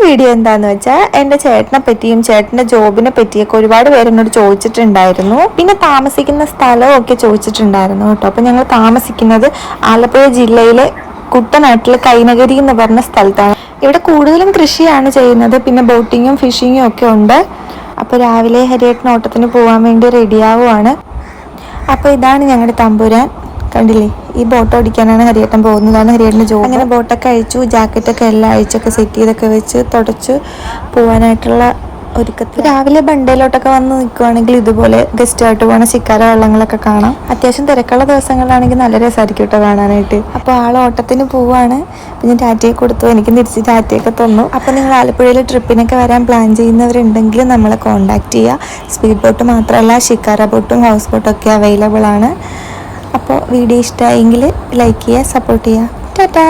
Video എന്താന്ന് വെച്ചാൽ എൻ്റെ ചേട്ടനെ പറ്റിയും ചേട്ടൻ്റെ ജോബിനെ പറ്റിയൊക്കെ ഒരുപാട് പേര് എന്നോട് ചോദിച്ചിട്ടുണ്ടായിരുന്നു. പിന്നെ താമസിക്കുന്ന സ്ഥലവും ഒക്കെ ചോദിച്ചിട്ടുണ്ടായിരുന്നു കേട്ടോ. അപ്പോൾ ഞങ്ങൾ താമസിക്കുന്നത് ആലപ്പുഴ ജില്ലയിലെ കുട്ടനാട്ടിൽ കൈനഗരി എന്ന് പറഞ്ഞ സ്ഥലത്താണ്. ഇവിടെ കൂടുതലും കൃഷിയാണ് ചെയ്യുന്നത്, പിന്നെ ബോട്ടിങ്ങും ഫിഷിങ്ങും ഒക്കെ ഉണ്ട്. അപ്പോൾ രാവിലെ ഹരിയേട്ടൻ ഓട്ടത്തിന് പോകാൻ വേണ്ടി റെഡിയാവുകയാണ്. അപ്പോൾ ഇതാണ് ഞങ്ങളുടെ തമ്പുരാൻ, കണ്ടില്ലേ? ഈ ബോട്ട് ഓടിക്കാനാണ് ഹരിയേട്ടൻ പോകുന്നതാണ് ഹരിയേട്ടൻ്റെ ജോബ്. അങ്ങനെ ബോട്ടൊക്കെ അഴിച്ചു, ജാക്കറ്റൊക്കെ എല്ലാം അഴിച്ചൊക്കെ സെറ്റ് ചെയ്തൊക്കെ വെച്ച് തുടച്ച് പോകാനായിട്ടുള്ള ഒരുക്കത്തിൽ. രാവിലെ ബണ്ടയിലോട്ടൊക്കെ വന്ന് നിൽക്കുവാണെങ്കിൽ ഇതുപോലെ ഗസ്റ്റായിട്ട് പോകുന്ന ശിക്കാര വള്ളങ്ങളൊക്കെ കാണാം. അത്യാവശ്യം തിരക്കുള്ള ദിവസങ്ങളാണെങ്കിൽ നല്ല രസമായിരിക്കും കേട്ടോ കാണാനായിട്ട്. അപ്പോൾ ആൾ ഓട്ടത്തിന് പോവാണ്. പിന്നെ ടാറ്റയെ കൊടുത്തു, എനിക്ക് തിരിച്ച് ടാറ്റയൊക്കെ തന്നു. അപ്പോൾ നിങ്ങൾ ആലപ്പുഴയിൽ ട്രിപ്പിനൊക്കെ വരാൻ പ്ലാൻ ചെയ്യുന്നവരുണ്ടെങ്കിൽ നമ്മളെ കോൺടാക്ട് ചെയ്യുക. സ്പീഡ് ബോട്ട് മാത്രമല്ല ഷിക്കാര ബോട്ടും ഹൗസ് ബോട്ടും ഒക്കെ അവൈലബിൾ ആണ്. അപ്പോൾ വീഡിയോ ഇഷ്ടമായെങ്കിൽ ലൈക്ക് ചെയ്യുക, സപ്പോർട്ട് ചെയ്യുക. ടാറ്റാ.